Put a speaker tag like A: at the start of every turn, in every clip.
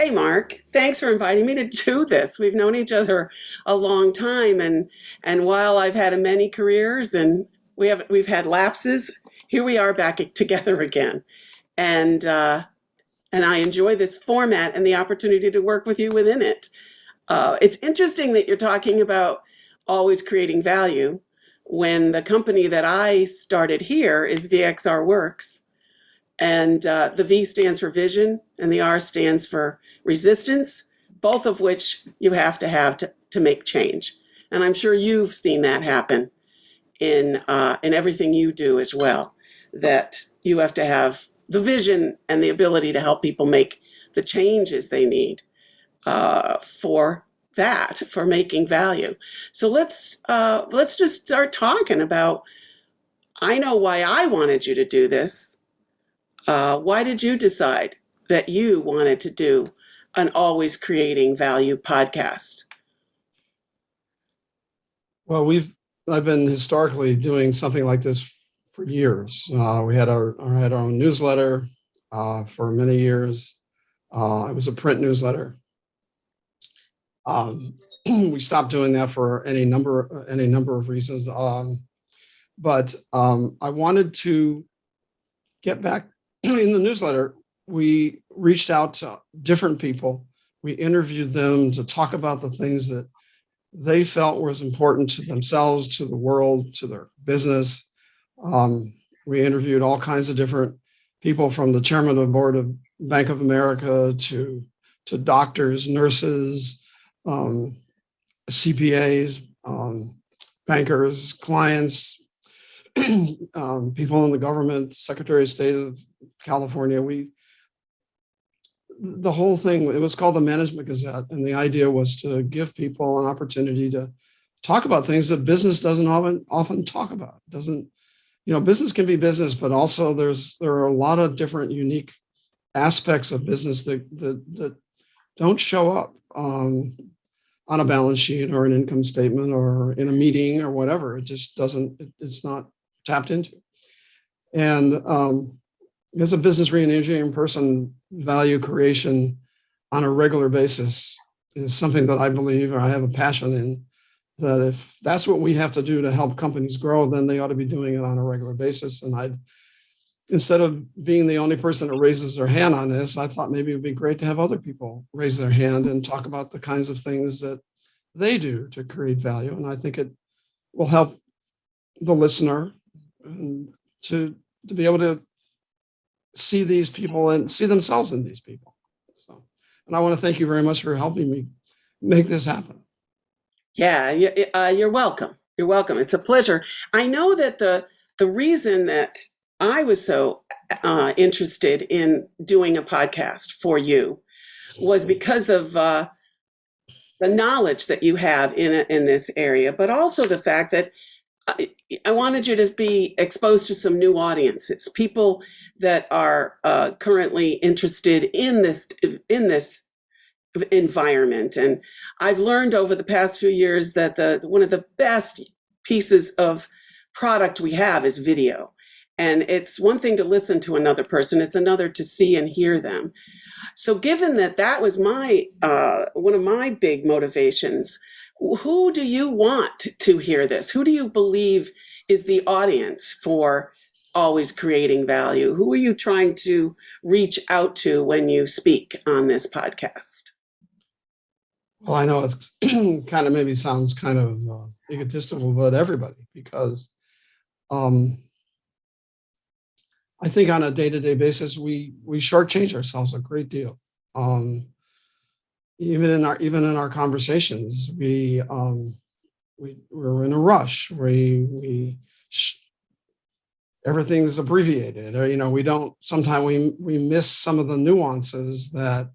A: Hey, Mark, thanks for inviting me to do this. We've known each other a long time, and while I've had many careers and we've had lapses, here we are back together again. And and I enjoy this format and the opportunity to work with you within it. It's interesting that you're talking about always creating value when the company that I started here is VXR Works. And the V stands for vision, and the R stands for resistance, both of which you have to make change. And I'm sure you've seen that happen in everything you do as well. That you have to have the vision and the ability to help people make the changes they need for for making value. So let's just start talking about. I know why I wanted you to do this. Why did you decide that you wanted to do an Always Creating Value podcast?
B: Well, I've been historically doing something like this for years. We had our own newsletter for many years. It was a print newsletter. We stopped doing that for any number of reasons. But I wanted to get back in the newsletter. We reached out to different people. We interviewed them to talk about the things that they felt was important to themselves, to the world, to their business. We interviewed all kinds of different people, from the chairman of the board of Bank of America to doctors, nurses, CPAs, bankers, clients, people in the government, Secretary of State of California. The whole thing, it was called the Management Gazette. And the idea was to give people an opportunity to talk about things that business doesn't often talk about. Business can be business, but also there are a lot of different unique aspects of business that don't show up on a balance sheet or an income statement or in a meeting or whatever. It just doesn't, it's not tapped into. And as a business reengineering person, value creation on a regular basis is something that I believe, or I have a passion in, that if that's what we have to do to help companies grow, then they ought to be doing it on a regular basis. And instead of being the only person that raises their hand on this, I thought maybe it would be great to have other people raise their hand and talk about the kinds of things that they do to create value. And I think it will help the listener and to be able to see these people and see themselves in these people. So, and I want to thank you very much for helping me make this happen.
A: Yeah, you're welcome. You're welcome. It's a pleasure. I know that the reason that I was so interested in doing a podcast for you was because of the knowledge that you have in this area, but also the fact that I wanted you to be exposed to some new audiences, people that are currently interested in this environment. And I've learned over the past few years that one of the best pieces of product we have is video. And it's one thing to listen to another person; it's another to see and hear them. So, given that was my one of my big motivations. Who do you want to hear this? Who do you believe is the audience for Always Creating Value? Who are you trying to reach out to when you speak on this podcast?
B: Well, I know it's kind of maybe sounds kind of egotistical, but everybody, because I think on a day-to-day basis, we shortchange ourselves a great deal. Even in our conversations, we're in a rush. Everything's abbreviated, or sometimes we miss some of the nuances that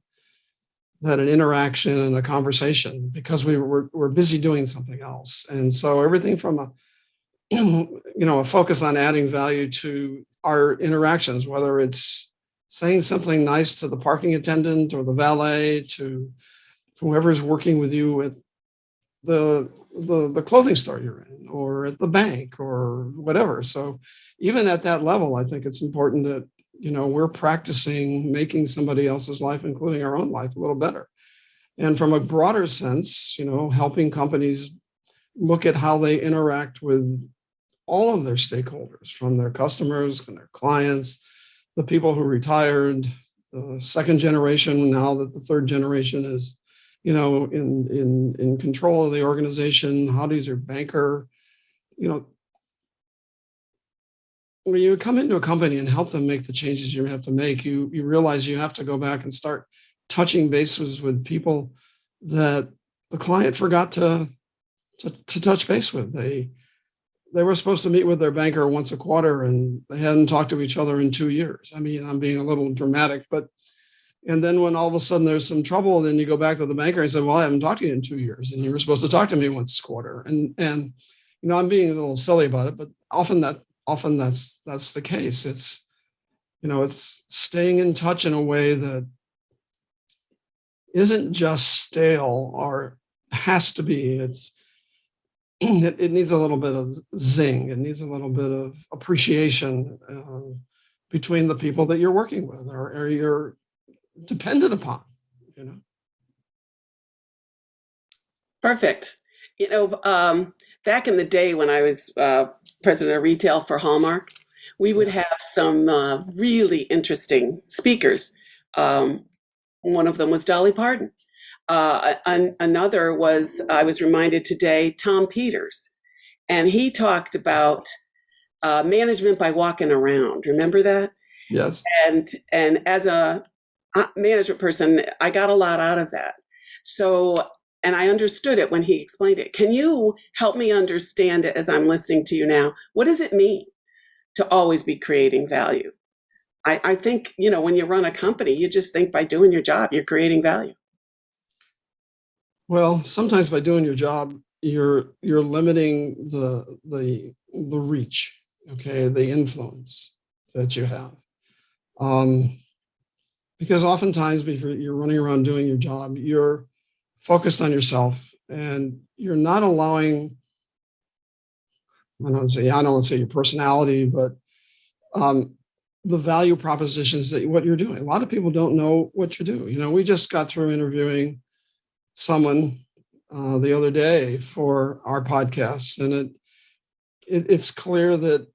B: an interaction and a conversation, because we're busy doing something else. And so everything from a focus on adding value to our interactions, whether it's saying something nice to the parking attendant or the valet, to whoever is working with you at the clothing store you're in, or at the bank, or whatever. So even at that level, I think it's important we're practicing making somebody else's life, including our own life, a little better. And from a broader sense, helping companies look at how they interact with all of their stakeholders, from their customers and their clients, the people who retired, the second generation, now that the third generation is, in control of the organization. How does your banker, when you come into a company and help them make the changes you have to make, you realize you have to go back and start touching bases with people that the client forgot to touch base with. They were supposed to meet with their banker once a quarter, and they hadn't talked to each other in 2 years. I mean, I'm being a little dramatic, and then when all of a sudden there's some trouble, then you go back to the banker and say, well, I haven't talked to you in 2 years, and you were supposed to talk to me once a quarter. And I'm being a little silly about it, but often that's the case. It's staying in touch in a way that isn't just stale or has to be. It needs a little bit of zing. It needs a little bit of appreciation between the people that you're working with or you're dependent upon.
A: Perfect. Back in the day when I was president of retail for Hallmark, we would have some really interesting speakers. One of them was Dolly Parton. Another was, I was reminded today, Tom Peters. And he talked about management by walking around. Remember that?
B: Yes.
A: And as a management person, I got a lot out of that. So, and I understood it when he explained it. Can you help me understand it as I'm listening to you now? What does it mean to always be creating value? I think, when you run a company, you just think by doing your job, you're creating value.
B: Well, sometimes by doing your job, you're limiting the reach, okay, the influence that you have. Because oftentimes before you're running around doing your job, you're focused on yourself and you're not allowing, I don't want to say your personality, but the value propositions that what you're doing. A lot of people don't know what you do. We just got through interviewing someone the other day for our podcast, and it's clear that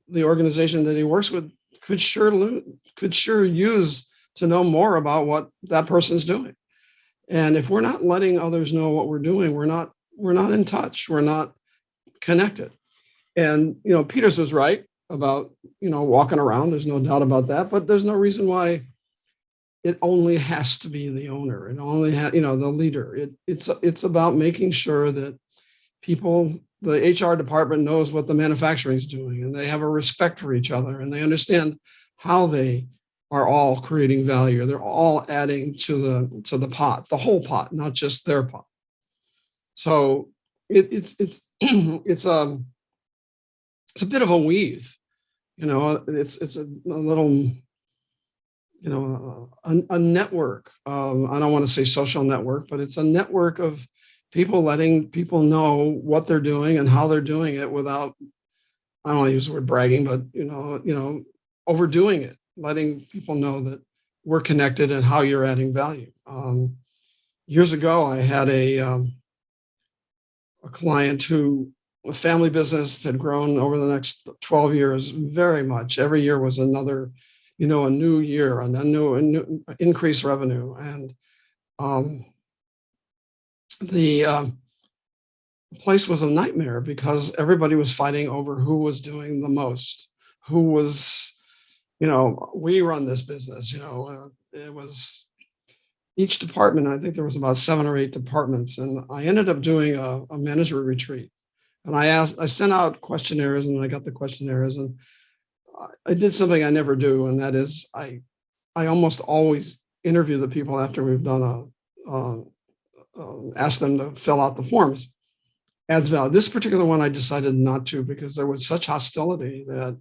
B: the organization that he works with could sure use to know more about what that person's doing. And if we're not letting others know what we're doing, we're not in touch. We're not connected. And Peters was right about walking around. There's no doubt about that. But there's no reason why it only has to be the owner. It only has the leader. It's about making sure that people, the HR department knows what the manufacturing is doing, and they have a respect for each other, and they understand how they are all creating value. They're all adding to the pot, the whole pot, not just their pot. So it's it's a bit of a weave, it's a little, a network. I don't want to say social network, but it's a network of people letting people know what they're doing and how they're doing it without, I don't want to use the word bragging, but overdoing it, letting people know that we're connected and how you're adding value. Years ago, I had a client who, a family business, had grown over the next 12 years very much. Every year was another, a new year, and a new increased revenue. And the place was a nightmare because everybody was fighting over who was doing the most, who was, we run this business, it was each department. I think there was about 7 or 8 departments, and I ended up doing a manager retreat. And I sent out questionnaires, and I got the questionnaires, and I did something I never do, and that is I almost always interview the people after we've done ask them to fill out the forms. Adds value. This particular one I decided not to because there was such hostility that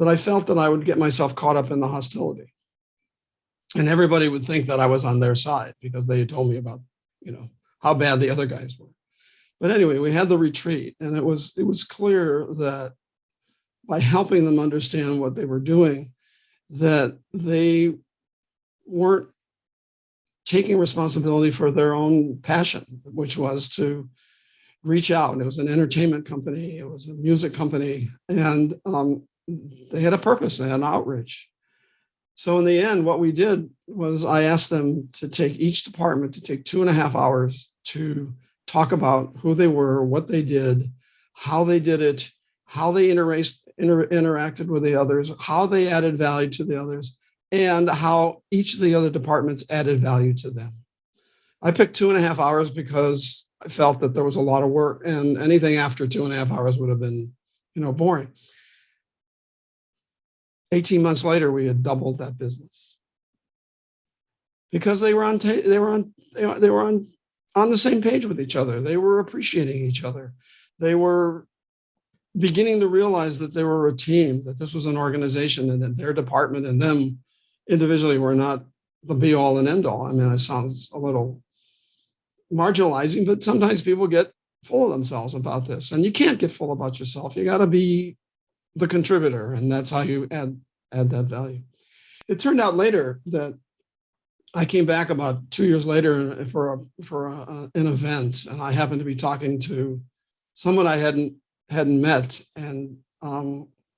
B: I felt that I would get myself caught up in the hostility, and everybody would think that I was on their side because they had told me about how bad the other guys were. But anyway, we had the retreat, and it was clear that by helping them understand what they were doing, that they weren't taking responsibility for their own passion, which was to reach out. It was an entertainment company, it was a music company, and they had a purpose, they had an outreach. So in the end, what we did was I asked them to take each department to take 2.5 hours to talk about who they were, what they did, how they did it, how they interacted with the others, how they added value to the others, and how each of the other departments added value to them. I picked 2.5 hours because I felt that there was a lot of work, and anything after 2.5 hours would have been, boring. 18 months later, we had doubled that business because they were on the same page with each other. They were appreciating each other. They were beginning to realize that they were a team, that this was an organization, and that their department and them individually were not the be all and end all. I mean, it sounds a little marginalizing, but sometimes people get full of themselves about this, and you can't get full about yourself. You got to be the contributor, and that's how you add that value. It turned out later that I came back about 2 years later for an event, and I happened to be talking to someone I hadn't met, and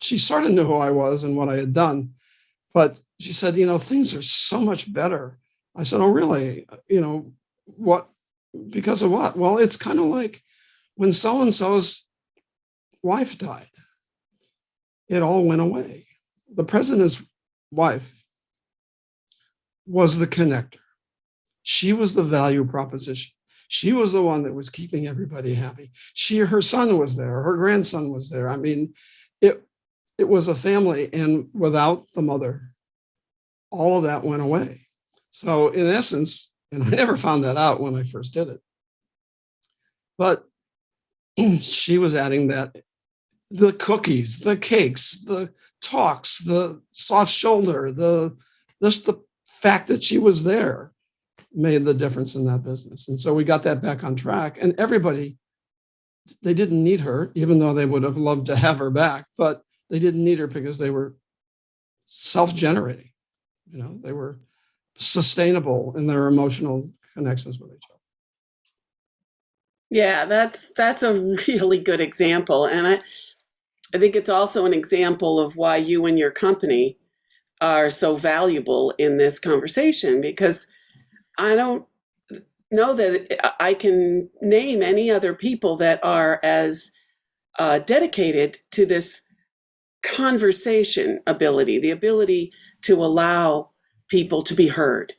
B: she sort of knew who I was and what I had done, but she said, things are so much better. I said, oh, really? What? Because of what? Well, it's kind of like when so-and-so's wife died. It all went away. The president's wife was the connector. She was the value proposition. She was the one that was keeping everybody happy. Her son was there. Her grandson was there. I mean, it was a family, and without the mother, all of that went away. So in essence, and I never found that out when I first did it, but she was adding that, the cookies, the cakes, the talks, the soft shoulder, just the fact that she was there made the difference in that business. And so we got that back on track, and everybody, they didn't need her, even though they would have loved to have her back, but they didn't need her because they were self-generating. They were sustainable in their emotional connections with each other.
A: Yeah, that's a really good example. And I think it's also an example of why you and your company are so valuable in this conversation, because I don't know that I can name any other people that are as dedicated to this conversation ability, the ability to allow people to be heard.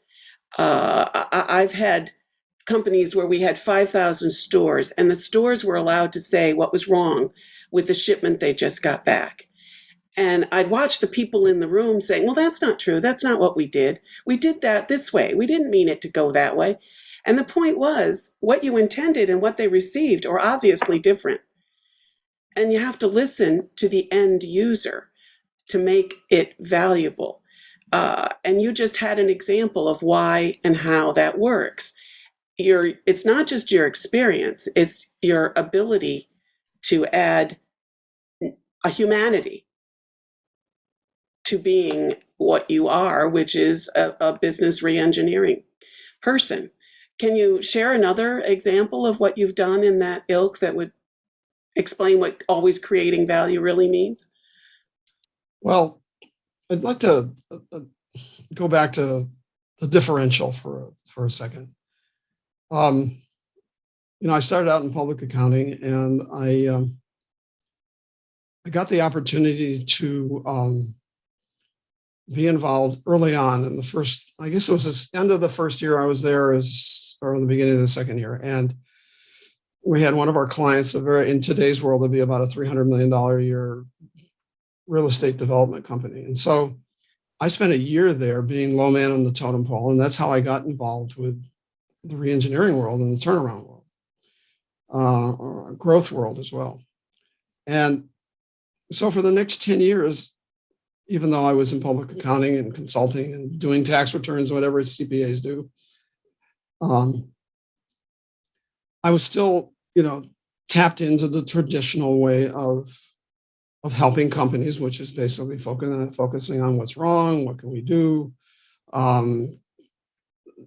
A: I've had companies where we had 5,000 stores, and the stores were allowed to say what was wrong with the shipment they just got back. And I'd watch the people in the room saying, well, that's not true. That's not what we did. We did that this way. We didn't mean it to go that way. And the point was, what you intended and what they received are obviously different. And you have to listen to the end user to make it valuable. And you just had an example of why and how that works. It's not just your experience, it's your ability to add a humanity to being what you are, which is a business reengineering person. Can you share another example of what you've done in that ilk that would explain what always creating value really means?
B: Well, I'd like to go back to the differential for a second. I started out in public accounting, and I got the opportunity to be involved early on in the first, I guess it was the end of the first year I was there, or the beginning of the second year. And we had one of our clients, in today's world, would be about a $300 million a year real estate development company. And so I spent a year there being low man on the totem pole. And that's how I got involved with the reengineering world and the turnaround world, or growth world as well. And so for the next 10 years, even though I was in public accounting and consulting and doing tax returns, whatever CPAs do, I was still, tapped into the traditional way of of helping companies, which is basically focusing on what's wrong, what can we do, um,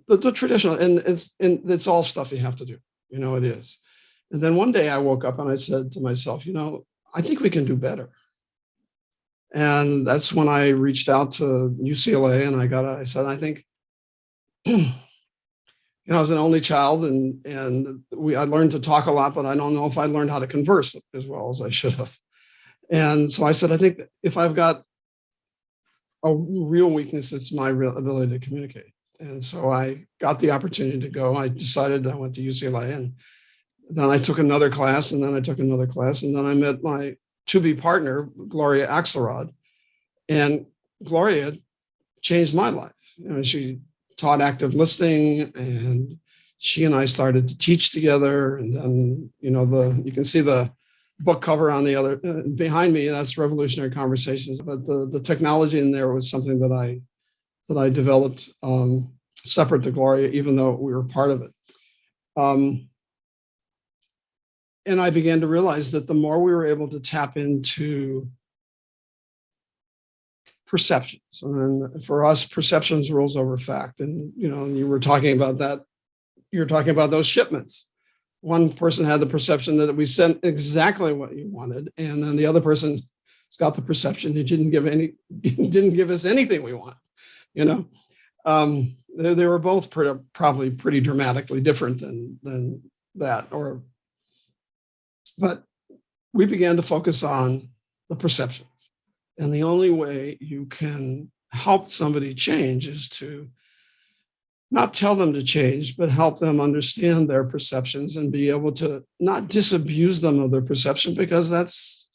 B: the traditional, and it's all stuff you have to do. It is. And then one day I woke up and I said to myself, I think we can do better. And that's when I reached out to UCLA and I said, I think, I was an only child and I learned to talk a lot, but I don't know if I learned how to converse as well as I should have. And so I said, I think that if I've got a real weakness, it's my real ability to communicate. And so I got the opportunity to go. I decided I went to UCLA, and then I took another class, and then I took another class, and then I met my to-be partner, Gloria Axelrod. And Gloria changed my life. She taught active listening, and she and I started to teach together. And then, you can see the book cover on the other behind me. That's Revolutionary Conversations. But the technology in there was something that I developed separate to Gloria, even though we were part of it. And I began to realize that the more we were able to tap into perceptions, and for us, perceptions rules over fact. And you were talking about that. You're talking about those shipments. One person had the perception that we sent exactly what you wanted, and then the other person has got the perception you didn't give us anything we want. They were both probably pretty dramatically different than that. But we began to focus on the perceptions. And the only way you can help somebody change is to not tell them to change, but help them understand their perceptions and be able to not disabuse them of their perception, because that's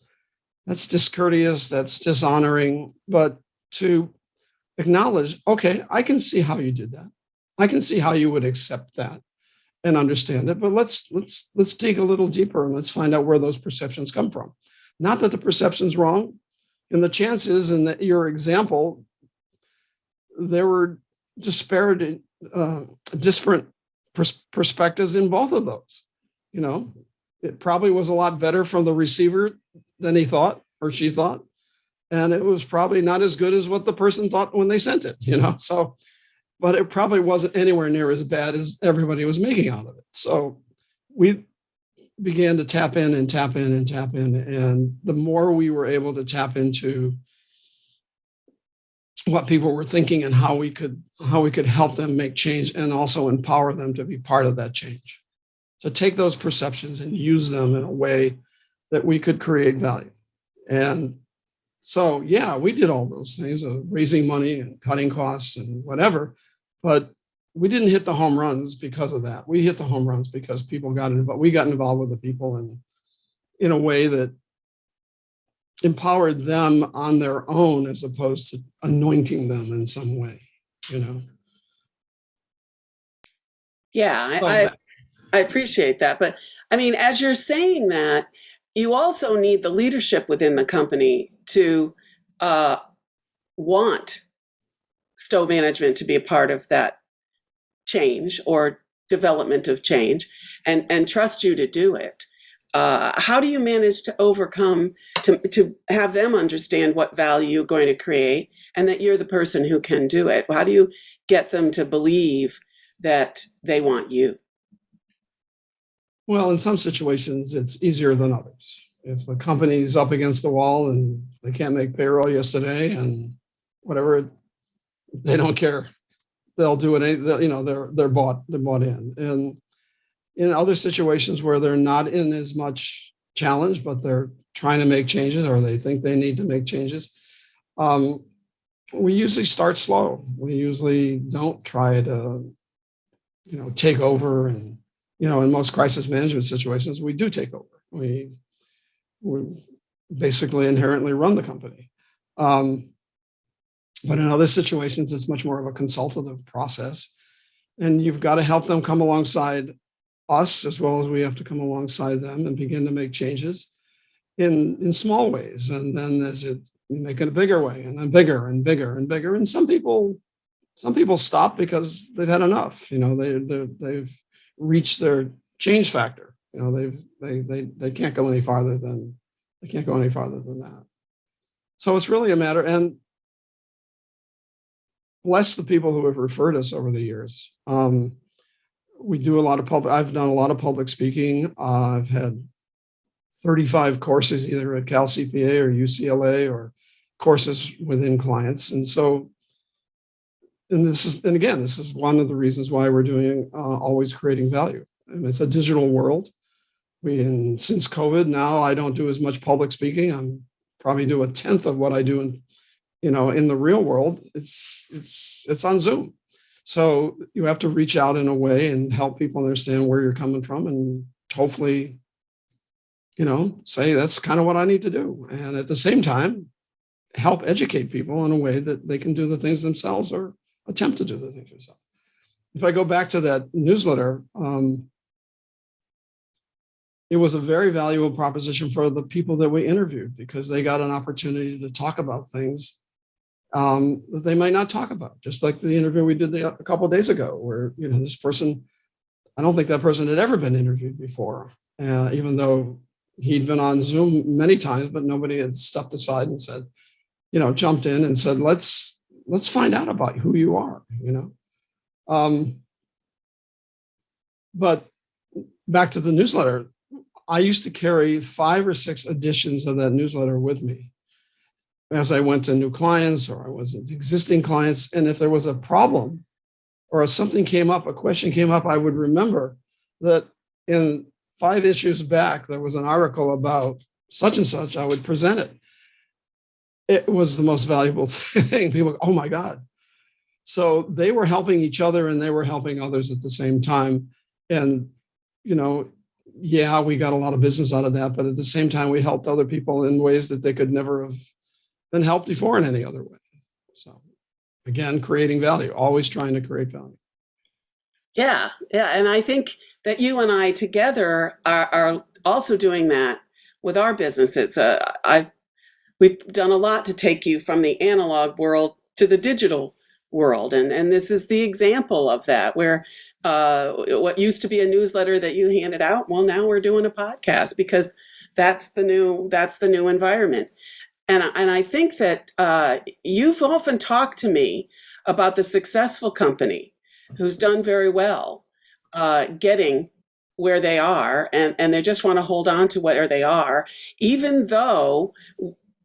B: discourteous, that's dishonoring, but to acknowledge, okay, I can see how you did that. I can see how you would accept that and understand it, but let's dig a little deeper and let's find out where those perceptions come from. Not that the perception's wrong. And the chances in your example, there were disparate perspectives in both of those. It probably was a lot better from the receiver than he thought or she thought. And it was probably not as good as what the person thought when they sent it, So, but it probably wasn't anywhere near as bad as everybody was making out of it. So we began to tap in. And the more we were able to tap into what people were thinking and how we could help them make change and also empower them to be part of that change, to take those perceptions and use them in a way that we could create value. And so, yeah, we did all those things of raising money and cutting costs and whatever, but we didn't hit the home runs because of that. We hit the home runs because people got involved. We got involved with the people and in a way that empowered them on their own as opposed to anointing them in some way,
A: Yeah,
B: So
A: I appreciate that. But I mean, as you're saying that, you also need the leadership within the company to want Stowe management to be a part of that change or development of change and trust you to do it. How do you manage to overcome, to have them understand what value you're going to create and that you're the person who can do it? How do you get them to believe that they want you?
B: Well, in some situations, it's easier than others. If a company's up against the wall and they can't make payroll yesterday and whatever, they don't care. They'll do it. They're bought in. And in other situations where they're not in as much challenge, but they're trying to make changes or they think they need to make changes, we usually start slow. We usually don't try to, take over. And, in most crisis management situations, we do take over. We basically inherently run the company. But in other situations, it's much more of a consultative process. And you've got to help them come alongside us as well as we have to come alongside them and begin to make changes in small ways. And then as you make it a bigger way and then bigger and bigger and bigger. And some people stop because they've had enough. They've reached their change factor. They can't go any farther than They can't go any farther than that. So it's really a matter, and bless the people who have referred us over the years. We do a lot of I've done a lot of public speaking. I've had 35 courses either at Cal CPA or UCLA or courses within clients. And so, this is one of the reasons why we're doing always creating value. And it's a digital world. Since COVID, now I don't do as much public speaking. I'm probably do 1/10 of what I do in the real world. It's on Zoom. So you have to reach out in a way and help people understand where you're coming from, and hopefully, say that's kind of what I need to do. And at the same time, help educate people in a way that they can do the things themselves or attempt to do the things themselves. If I go back to that newsletter, it was a very valuable proposition for the people that we interviewed, because they got an opportunity to talk about things that they might not talk about. Just like the interview we did a couple of days ago, where this person, I don't think that person had ever been interviewed before, even though he'd been on Zoom many times, but nobody had stepped aside and said, jumped in and said, let's find out about who you are. But back to the newsletter, I used to carry 5 or 6 editions of that newsletter with me as I went to new clients or I was existing clients. And if there was a problem or if something came up, a question came up, I would remember that in 5 issues back, there was an article about such and such. I would present it. It was the most valuable thing. People go, oh my God. So they were helping each other and they were helping others at the same time. And, yeah, we got a lot of business out of that, but at the same time, we helped other people in ways that they could never have been helped before in any other way. So again, creating value, always trying to create value.
A: Yeah. And I think that you and I together are also doing that with our businesses. We've done a lot to take you from the analog world to the digital world. And this is the example of that, where what used to be a newsletter that you handed out, well, now we're doing a podcast because that's the new environment. And I think that you've often talked to me about the successful company who's done very well getting where they are, and they just want to hold on to where they are, even though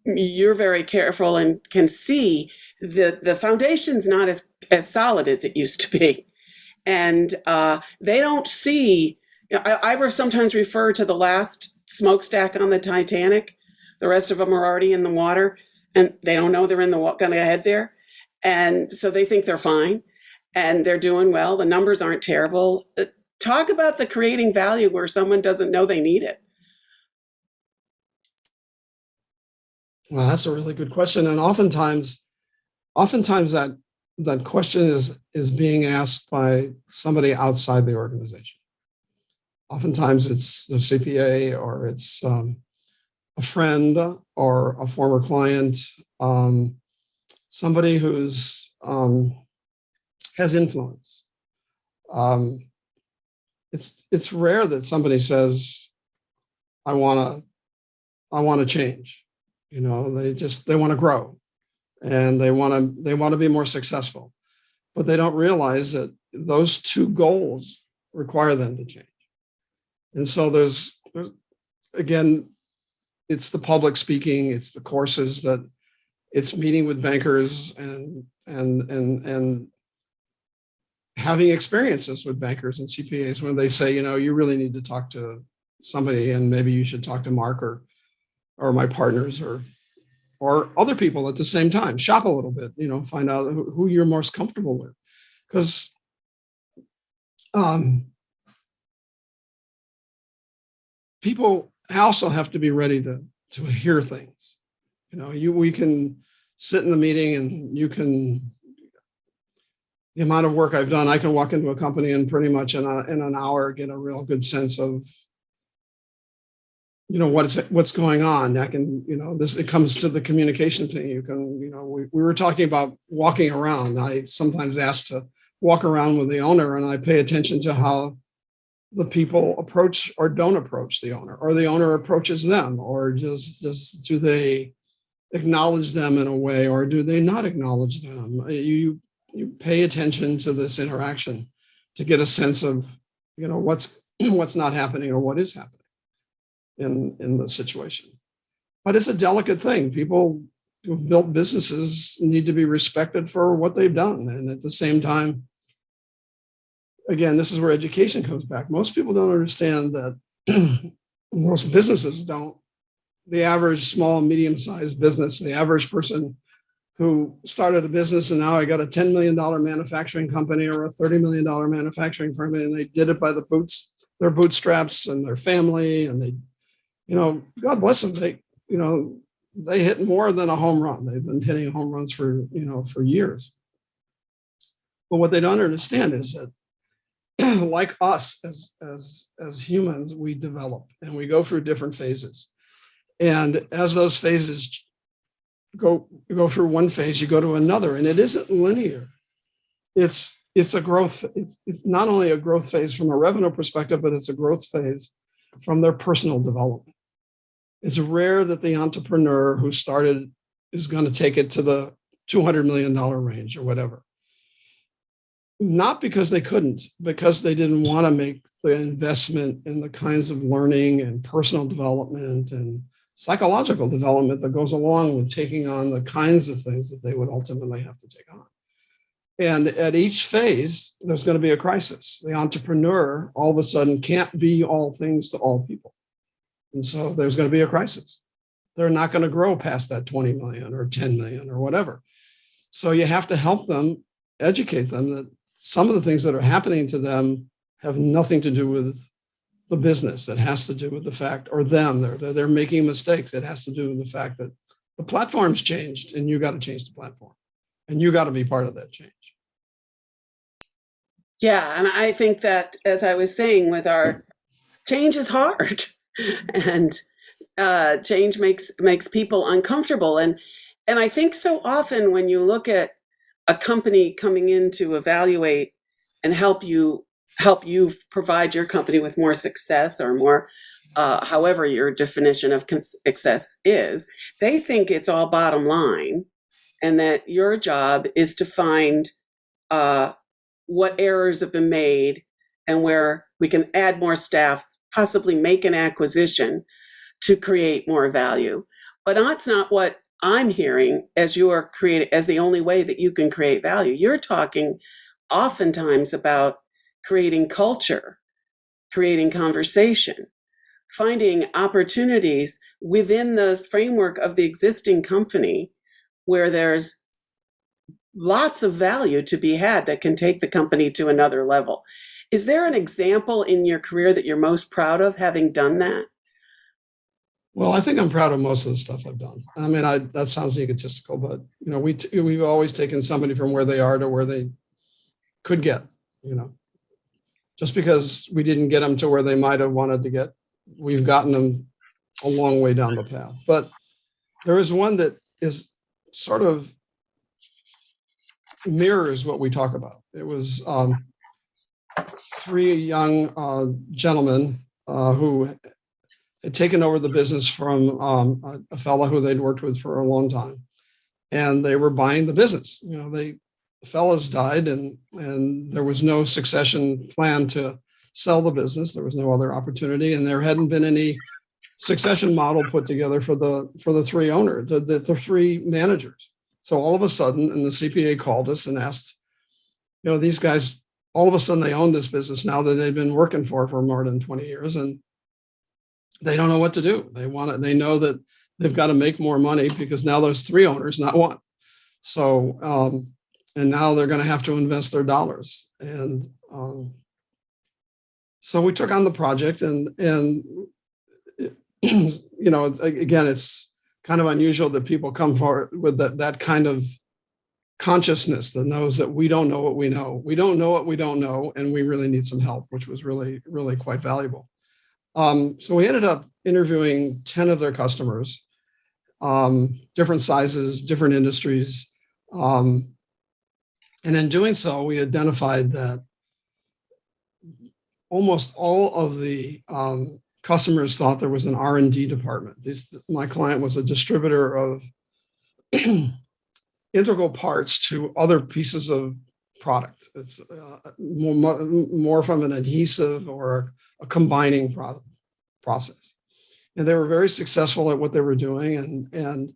A: you're very careful and can see the foundation's not as solid as it used to be. And they don't see, I sometimes refer to the last smokestack on the Titanic. The rest of them are already in the water, and they don't know they're going to head there. And so they think they're fine, and they're doing well. The numbers aren't terrible. Talk about the creating value where someone doesn't know they need it.
B: Well, that's a really good question. And oftentimes that question is being asked by somebody outside the organization. Oftentimes it's the CPA, or it's a friend or a former client, somebody who's has influence. It's rare that somebody says, I want to change. They want to grow, and they want to be more successful, but they don't realize that those 2 goals require them to change. And so there's again, it's the public speaking, it's the courses, that it's meeting with bankers and having experiences with bankers and CPAs when they say, you really need to talk to somebody, and maybe you should talk to Mark or my partners or other people at the same time. Shop a little bit, find out who you're most comfortable with, because people also have to be ready to hear things. We can sit in the meeting, and the amount of work I've done, I can walk into a company and pretty much in an hour get a real good sense of what's going on. I can, it comes to the communication thing. You can, we were talking about walking around. I sometimes ask to walk around with the owner, and I pay attention to how the people approach or don't approach the owner, or the owner approaches them, or just do they acknowledge them in a way, or do they not acknowledge them? You pay attention to this interaction to get a sense of, what's what's not happening or what is happening in the situation. But it's a delicate thing. People who've built businesses need to be respected for what they've done, and at the same time, again, this is where education comes back. Most people don't understand that. Most businesses don't. The average small, medium-sized business, the average person who started a business and now I got a $10 million manufacturing company or a $30 million manufacturing firm, and they did it by their bootstraps and their family, and they, God bless them. They hit more than a home run. They've been hitting home runs for years. But what they don't understand is that like us as humans, we develop and we go through different phases. And as those phases go through one phase, you go to another, and it isn't linear. It's a growth. It's not only a growth phase from a revenue perspective, but it's a growth phase from their personal development. It's rare that the entrepreneur who started is going to take it to the $200 million range or whatever. Not because they couldn't, because they didn't want to make the investment in the kinds of learning and personal development and psychological development that goes along with taking on the kinds of things that they would ultimately have to take on. And at each phase, there's going to be a crisis. The entrepreneur all of a sudden can't be all things to all people. And so there's going to be a crisis. They're not going to grow past that 20 million or 10 million or whatever. So you have to help them, educate them that some of the things that are happening to them have nothing to do with the business. It has to do with the fact, or them, they're making mistakes. It has to do with the fact that the platform's changed and you got to change the platform, and you got to be part of that change.
A: Yeah, and I think that, as I was saying, with our change is hard, and change makes people uncomfortable. And I think so often when you look at a company coming in to evaluate and help you provide your company with more success or more, however your definition of success is, they think it's all bottom line, and that your job is to find what errors have been made and where we can add more staff, possibly make an acquisition to create more value. But that's not what I'm hearing as the only way that you can create value. You're talking oftentimes about creating culture, creating conversation, finding opportunities within the framework of the existing company where there's lots of value to be had that can take the company to another level. Is there an example in your career that you're most proud of having done that?
B: Well, I think I'm proud of most of the stuff I've done. I mean, that sounds egotistical, but we've always taken somebody from where they are to where they could get. Just because we didn't get them to where they might have wanted to get, we've gotten them a long way down the path. But there is one that is sort of mirrors what we talk about. It was three young gentlemen who had taken over the business from a fellow who they'd worked with for a long time, and they were buying the business. The fellows died, and there was no succession plan to sell the business. There was no other opportunity, and there hadn't been any succession model put together for the three owners, the three managers. So all of a sudden, and the CPA called us and asked, these guys, all of a sudden they own this business now that they've been working for more than 20 years, and they don't know what to do. They know that they've got to make more money because now there's three owners, not one. So, and now they're going to have to invest their dollars. And so we took on the project, and again, it's kind of unusual that people come forward with that kind of consciousness that knows that we don't know what we know. We don't know what we don't know, and we really need some help, which was really, really quite valuable. So we ended up interviewing 10 of their customers, different sizes, different industries. And in doing so, we identified that almost all of the customers thought there was an R&D department. My client was a distributor of integral parts to other pieces of product. It's more from an adhesive or a combining process. And they were very successful at what they were doing, and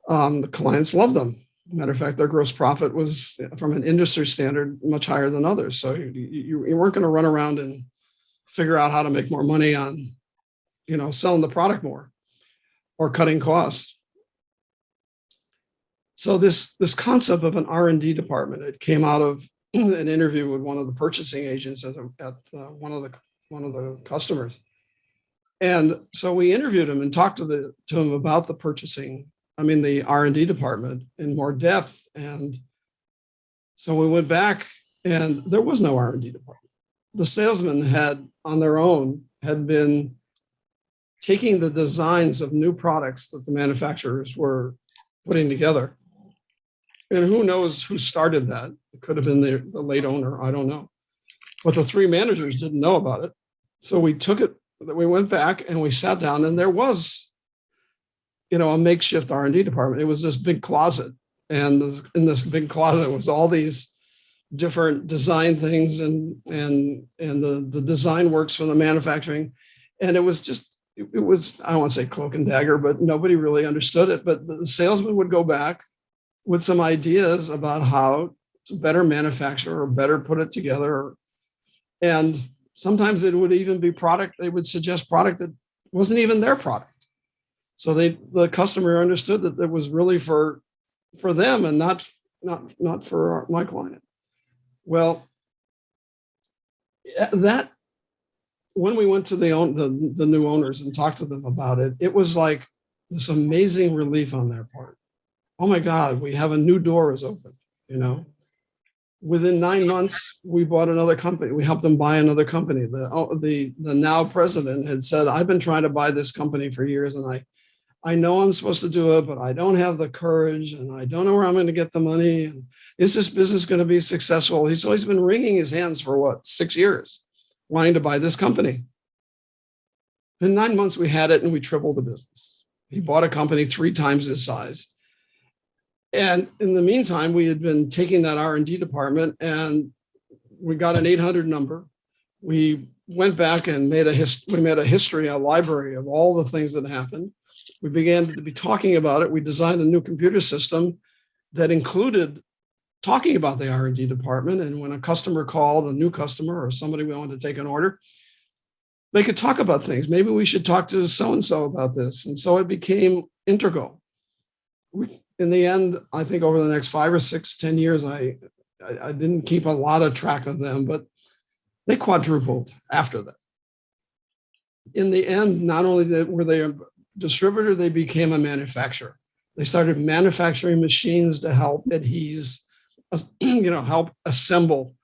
B: the clients loved them. Matter of fact, their gross profit was, from an industry standard, much higher than others. So you weren't going to run around and figure out how to make more money on, selling the product more or cutting costs. So this concept of an R&D department, it came out of an interview with one of the purchasing agents at one of the customers. And so we interviewed him and talked to him about the R&D department in more depth. And so we went back, and there was no R&D department. The salesmen on their own had been taking the designs of new products that the manufacturers were putting together. And who knows who started that? It could have been the late owner, I don't know. But the three managers didn't know about it. So we went back and we sat down, and there was, a makeshift R&D department. It was this big closet. And in this big closet was all these different design things and the design works from the manufacturing. And it was, I don't want to say cloak and dagger, but nobody really understood it. But the salesman would go back with some ideas about how to better manufacture or better put it together. And sometimes it would even be they would suggest product that wasn't even their product. So the customer understood that it was really for them and not for my client. Well, that when we went to the new owners and talked to them about it, it was like this amazing relief on their part. Oh my God, we have a new door is open, Within 9 months, we bought another company. We helped them buy another company. The now president had said, I've been trying to buy this company for years, and I know I'm supposed to do it, but I don't have the courage, and I don't know where I'm going to get the money. And is this business going to be successful? He's always been wringing his hands for 6 years, wanting to buy this company. In 9 months, we had it, and we tripled the business. He bought a company 3 times his size. And in the meantime, we had been taking that R&D department, and we got an 800 number. We went back and made a history, a library of all the things that happened. We began to be talking about it. We designed a new computer system that included talking about the R&D department. And when a customer called, a new customer or somebody we wanted to take an order, they could talk about things. Maybe we should talk to so-and-so about this. And so it became integral. In the end, I think over the next 5 or 6, 10 years, I didn't keep a lot of track of them, but they quadrupled after that. In the end, not only were they a distributor, they became a manufacturer. They started manufacturing machines to help adhese, help assemble,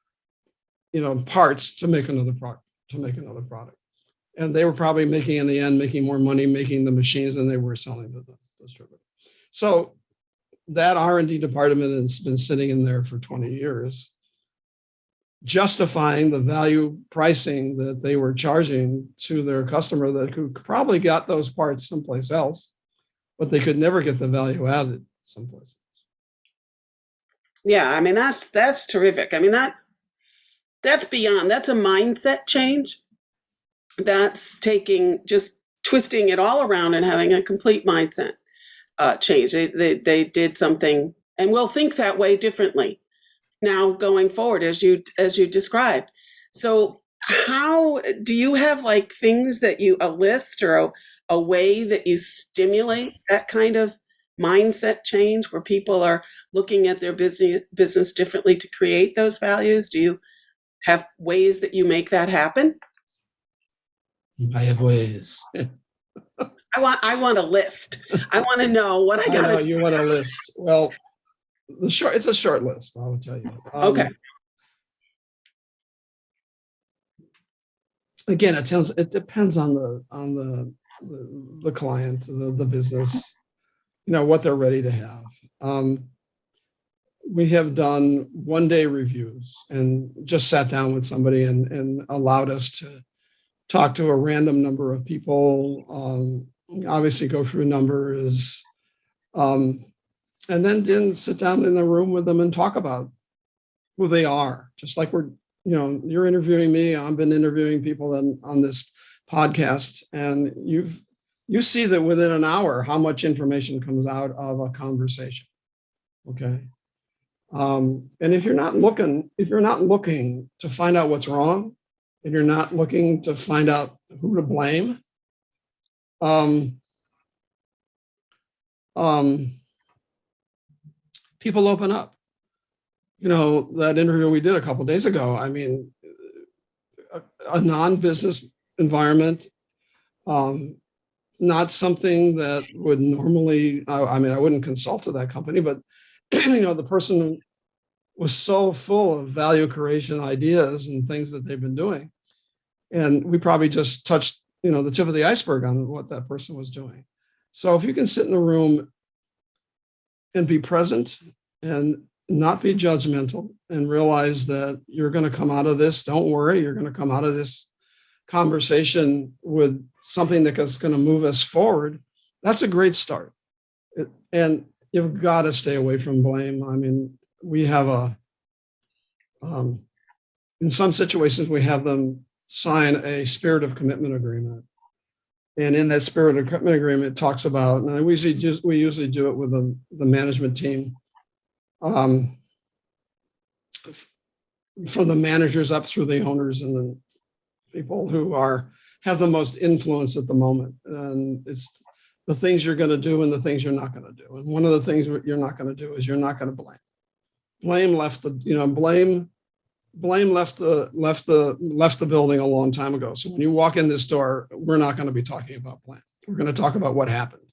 B: parts to make another product. And they were probably making more money making the machines than they were selling to the distributor. So that R&D department has been sitting in there for 20 years, justifying the value pricing that they were charging to their customer that could probably got those parts someplace else, but they could never get the value added someplace else.
A: Yeah, that's terrific. That's beyond, that's a mindset change. That's just twisting it all around and having a complete mindset change. They did something, and we'll think that way differently now going forward, as you described. So how do you have things that a list or a way that you stimulate that kind of mindset change where people are looking at their business differently to create those values? Do you have ways that you make that happen?
B: I have ways.
A: I want a list. I want to know what I got.
B: I know you want a list. Well, it's a short list, I will tell you.
A: Okay.
B: Again, it depends on the client, the business, what they're ready to have. we have done 1-day reviews and just sat down with somebody and allowed us to talk to a random number of people, obviously go through numbers, and then didn't sit down in a room with them and talk about who they are. Just like you're interviewing me, I've been interviewing people on this podcast, and you see that within an hour how much information comes out of a conversation. Okay. And if you're not looking to find out what's wrong, and you're not looking to find out who to blame, people open up. That interview we did a couple of days ago, I mean, a non-business environment, not something that would normally, I wouldn't consult to that company, but the person was so full of value creation ideas and things that they've been doing. And we probably just touched, the tip of the iceberg on what that person was doing. So if you can sit in a room and be present and not be judgmental and realize that you're going to come out of this, don't worry, you're going to come out of this conversation with something that is going to move us forward, that's a great start. And you've got to stay away from blame. I mean, we have in some situations, we have them sign a spirit of commitment agreement. And in that spirit of commitment agreement, it talks about, and we usually do it with the management team, from the managers up through the owners and the people who have the most influence at the moment. And it's the things you're going to do and the things you're not going to do. And one of the things you're not going to do is you're not going to blame. Blame left the building a long time ago. So when you walk in this door, we're not going to be talking about blame. We're going to talk about what happened.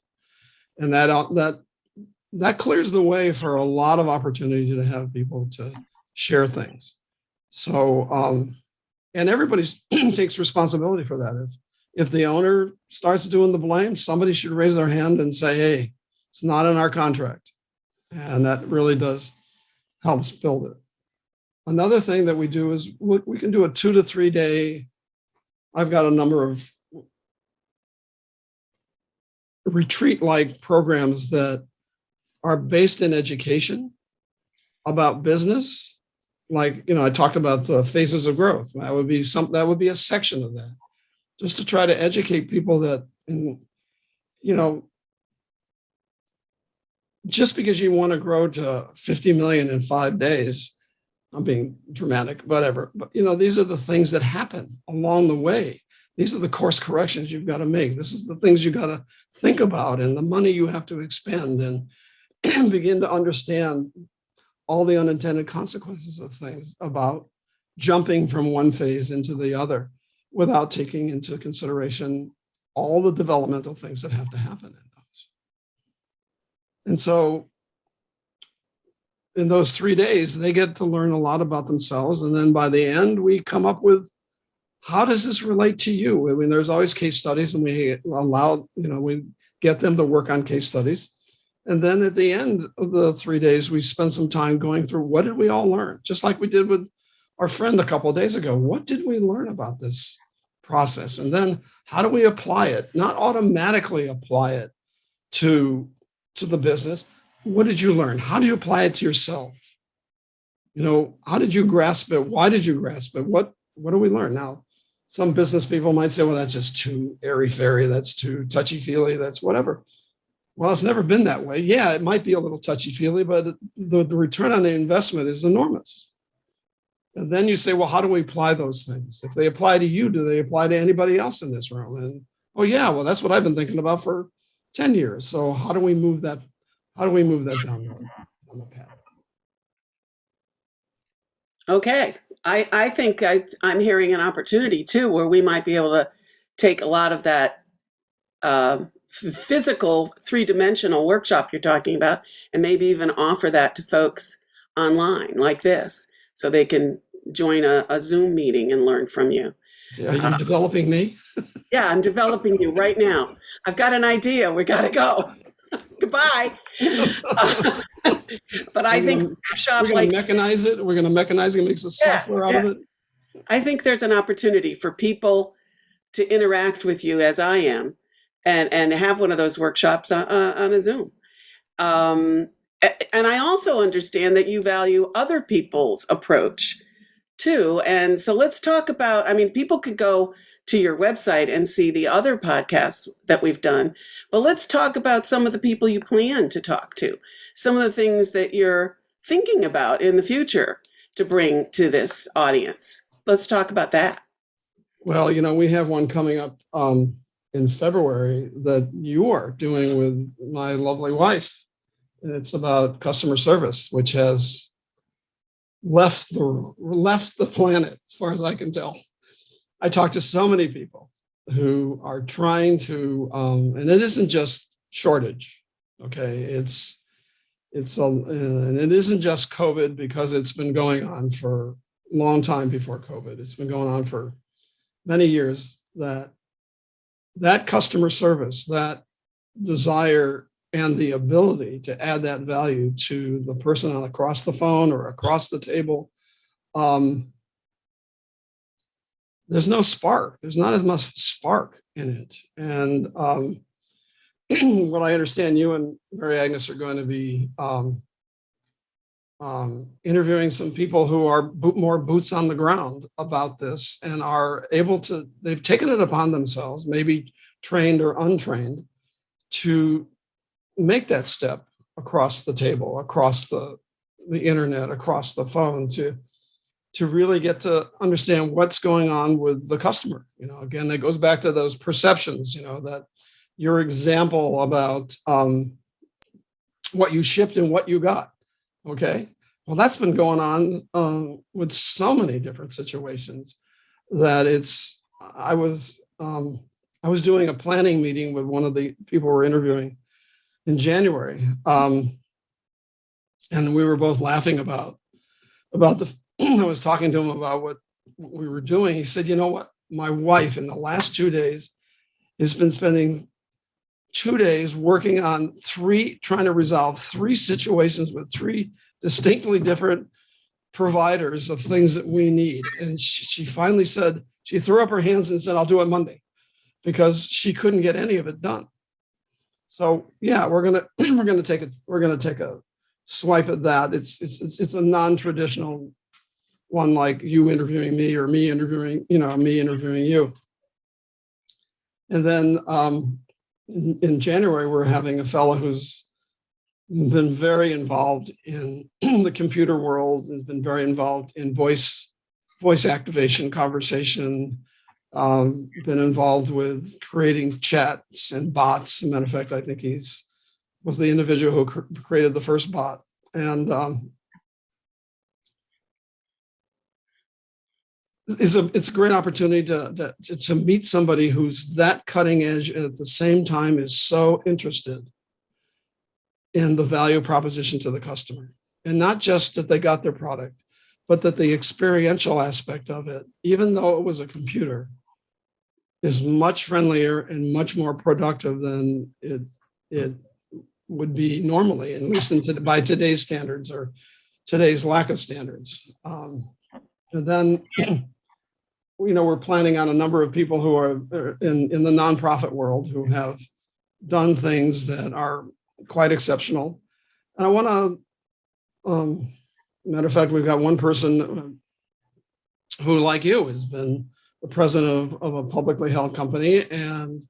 B: And that clears the way for a lot of opportunity to have people to share things. So, and everybody takes responsibility for that. If the owner starts doing the blame, somebody should raise their hand and say, hey, it's not in our contract. And that really does helps build it. Another thing that we do is we can do a 2 to 3 day. I've got a number of retreat-like programs that are based in education about business. Like, I talked about the phases of growth. That would be a section of that, just to try to educate people that, just because you want to grow to 50 million in 5 days, I'm being dramatic, whatever. But, these are the things that happen along the way. These are the course corrections you've got to make. This is the things you got to think about and the money you have to expend and begin to understand all the unintended consequences of things about jumping from one phase into the other without taking into consideration all the developmental things that have to happen in those. And so in those 3 days, they get to learn a lot about themselves. And then by the end, we come up with, how does this relate to you? I mean, there's always case studies, and we we get them to work on case studies. And then at the end of the 3 days, we spend some time going through, what did we all learn? Just like we did with our friend a couple of days ago. What did we learn about this process? And then how do we apply it? Not automatically apply it to the business. What did you learn? How do you apply it to yourself? How did you grasp it? Why did you grasp it? What do we learn? Now, some business people might say, well, that's just too airy-fairy. That's too touchy-feely. That's whatever. Well, it's never been that way. Yeah, it might be a little touchy-feely, but the return on the investment is enormous. And then you say, well, how do we apply those things? If they apply to you, do they apply to anybody else in this room? And, oh, yeah, well, that's what I've been thinking about for 10 years. So how do we move that? How do we move that down the path?
A: Okay. I think I'm hearing an opportunity too, where we might be able to take a lot of that physical 3-dimensional workshop you're talking about and maybe even offer that to folks online like this, so they can join a Zoom meeting and learn from you.
B: Are you developing me?
A: Yeah, I'm developing you right now. I've got an idea. We got to go. Goodbye. But I
B: We're
A: think
B: gonna,
A: workshop
B: we're gonna
A: like,
B: mechanize it. We're gonna mechanize it, make some
A: yeah,
B: software out
A: yeah.
B: of it.
A: I think there's an opportunity for people to interact with you as I am, and have one of those workshops on a Zoom. Um, and I also understand that you value other people's approach too. And so let's talk about, I mean, people could go to your website and see the other podcasts that we've done, but let's talk about some of the people you plan to talk to, some of the things that you're thinking about in the future to bring to this audience. Let's talk about that.
B: Well, we have one coming up in February that you are doing with my lovely wife, and it's about customer service, which has left the planet, as far as I can tell. I talk to so many people who are trying to, and it isn't just shortage, okay? And it isn't just COVID, because it's been going on for a long time before COVID. It's been going on for many years, that customer service, that desire and the ability to add that value to the person across the phone or across the table, there's no spark. There's not as much spark in it. And what I understand, you and Mary Agnes are going to be interviewing some people who are more boots on the ground about this, and are able to, they've taken it upon themselves, maybe trained or untrained, to make that step across the table, across the internet, across the phone, to really get to understand what's going on with the customer. Again, it goes back to those perceptions, that your example about what you shipped and what you got. Okay. Well, that's been going on with so many different situations that I was doing a planning meeting with one of the people we're interviewing in January. And we were both laughing about I was talking to him about what we were doing. He said, you know what? My wife in the last 2 days has been spending 2 days working on trying to resolve 3 situations with 3 distinctly different providers of things that we need. And she finally said, she threw up her hands and said, I'll do it Monday, because she couldn't get any of it done. So yeah, we're gonna take a swipe at that. It's a non-traditional one, like you interviewing me or me interviewing you. And then in January, we're having a fellow who's been very involved in the computer world, has been very involved in voice activation, conversation, been involved with creating chats and bots. As a matter of fact, I think was the individual who created the first bot. And it's a great opportunity to meet somebody who's that cutting edge, and at the same time is so interested in the value proposition to the customer. And not just that they got their product, but that the experiential aspect of it, even though it was a computer, is much friendlier and much more productive than it would be normally, at least by today's standards, or today's lack of standards. And then, we're planning on a number of people who are in the nonprofit world who have done things that are quite exceptional. And I want to, matter of fact, we've got one person who, like you, has been the president of a publicly held company and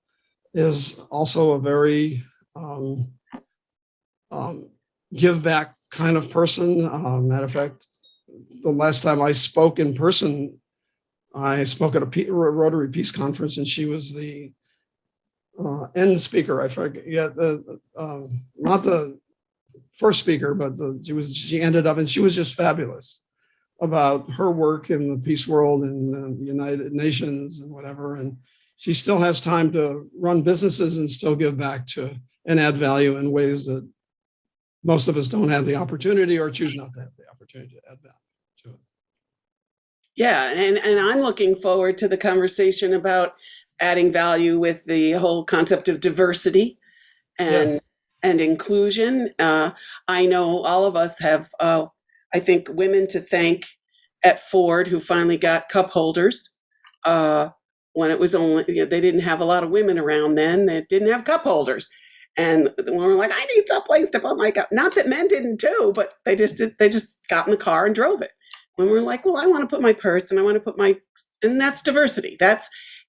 B: is also a very give back kind of person. Matter of fact, the last time I spoke in person, I spoke at a Rotary Peace Conference, and she was the end speaker. I forget not the first speaker, but she ended up, and she was just fabulous about her work in the peace world and the United Nations and whatever. And she still has time to run businesses and still give back to and add value in ways that most of us don't have the opportunity or choose not to have the opportunity to add value to it.
A: Yeah, and I'm looking forward to the conversation about adding value with the whole concept of diversity and
B: Yes.
A: and inclusion. I know all of us have, I think, women to thank at Ford who finally got cup holders. When it was only, they didn't have a lot of women around then. They didn't have cup holders. And we were like, I need someplace to put my cup. Not that men didn't too, but they just got in the car and drove it. When we're like, well, I want to put my purse and I want to put my, and that's diversity. That's,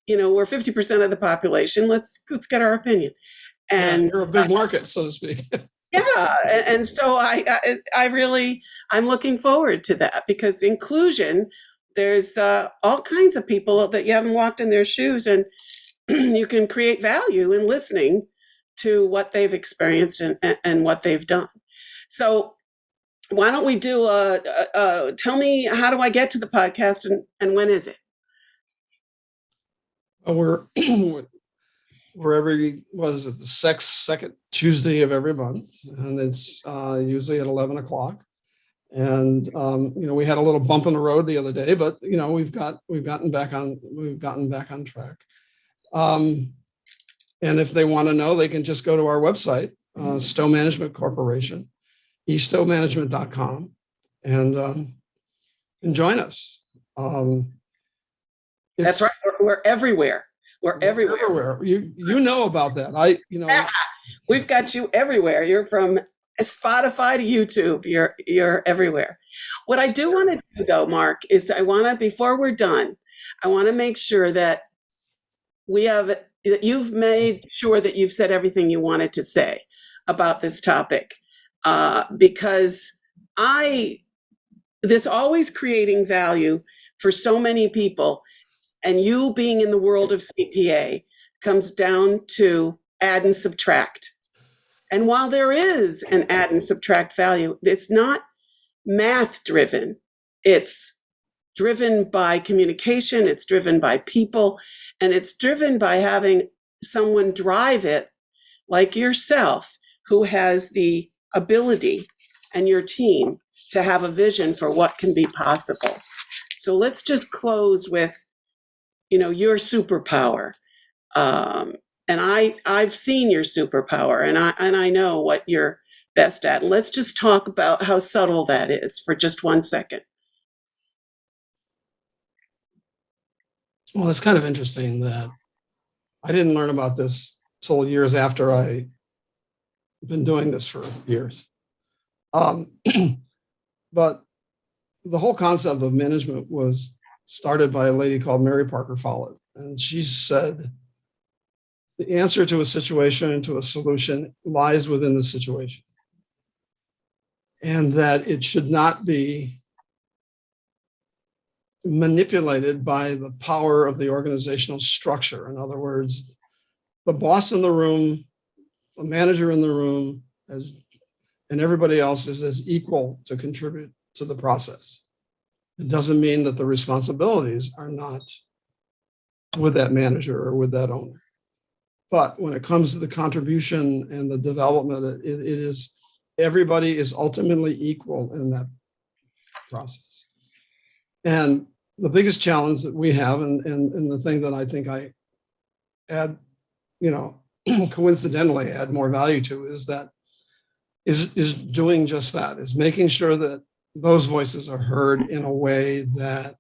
A: we're 50% of the population. Let's get our opinion. And
B: you're a big market, so to speak.
A: yeah, and so I really, I'm looking forward to that, because inclusion, there's all kinds of people that you haven't walked in their shoes, and you can create value in listening to what they've experienced and what they've done. So why don't we do tell me, how do I get to the podcast, and when is it?
B: We're every, what is it, the second Tuesday of every month, and it's usually at 11 o'clock. And we had a little bump in the road the other day, but we've gotten back on track. And if they want to know, they can just go to our website, Stowe Management Corporation, estomanagement.com, and join us.
A: That's right. We're everywhere. We're everywhere.
B: You know about that.
A: We've got you everywhere. You're from Spotify to YouTube. You're everywhere. What I do want to do, though, Mark, is before we're done, I want to make sure that that you've made sure that you've said everything you wanted to say about this topic, because this always creating value for so many people, and you being in the world of CPA comes down to add and subtract. And while there is an add and subtract value, it's not math driven. It's driven by communication, it's driven by people, and it's driven by having someone drive it like yourself, who has the ability, and your team, to have a vision for what can be possible. So let's just close with, your superpower. And I've seen your superpower, and I know what you're best at. Let's just talk about how subtle that is for just 1 second.
B: Well, it's kind of interesting that I didn't learn about this till years after I've been doing this for years. But the whole concept of management was started by a lady called Mary Parker Fowler. And she said, the answer to a situation and to a solution lies within the situation. And that it should not be manipulated by the power of the organizational structure. In other words, the boss in the room, the manager in the room, and everybody else is as equal to contribute to the process. It doesn't mean that the responsibilities are not with that manager or with that owner. But when it comes to the contribution and the development, it is, everybody is ultimately equal in that process. And the biggest challenge that we have, and the thing that I think I add, coincidentally add more value to, is doing just that, is making sure that those voices are heard in a way that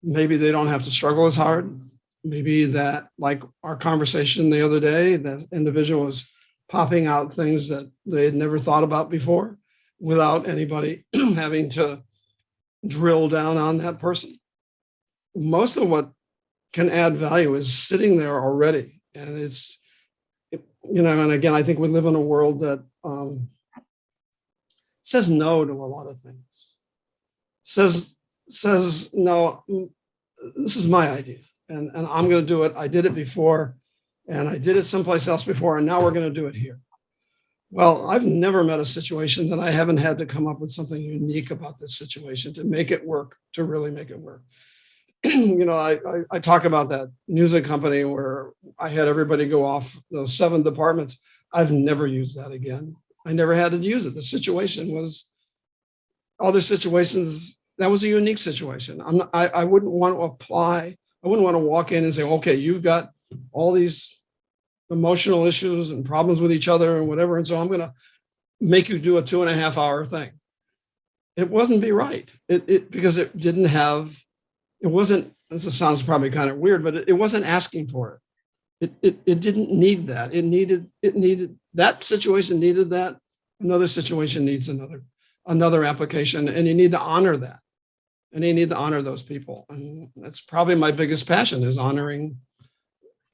B: maybe they don't have to struggle as hard. Maybe that, like our conversation the other day, that individual was popping out things that they had never thought about before without anybody having to drill down on that person. Most of what can add value is sitting there already. And and again, I think we live in a world that says no to a lot of things. Says no, this is my idea, and I'm going to do it. I did it before, and I did it someplace else before, and now we're going to do it here. Well, I've never met a situation that I haven't had to come up with something unique about this situation to make it work, to really make it work. I talk about that music company where I had everybody go off those 7 departments. I've never used that again. I never had to use it. The situation was, other situations, that was a unique situation. I wouldn't want to apply, I wouldn't want to walk in and say, okay, you've got all these emotional issues and problems with each other and whatever. And so I'm going to make you do a 2.5-hour thing. It wasn't be right. Because it didn't have, it wasn't, this sounds probably kind of weird, but it wasn't asking for it. It didn't need that. It needed that situation needed that. Another situation needs another application, and you need to honor that. And you need to honor those people. And that's probably my biggest passion, is honoring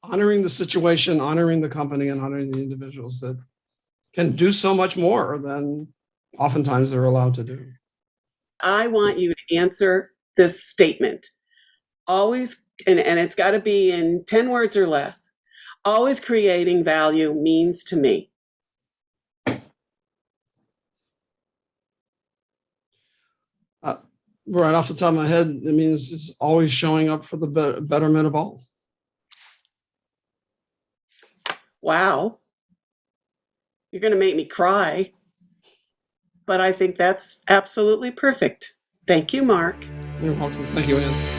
B: the situation, honoring the company, and honoring the individuals that can do so much more than oftentimes they're allowed to do.
A: I want you to answer this statement. Always, and it's got to be in 10 words or less. Always creating value means to me.
B: Right off the top of my head, it means it's always showing up for the betterment of all.
A: Wow. You're going to make me cry. But I think that's absolutely perfect. Thank you, Mark.
B: You're welcome. Thank you, Ann.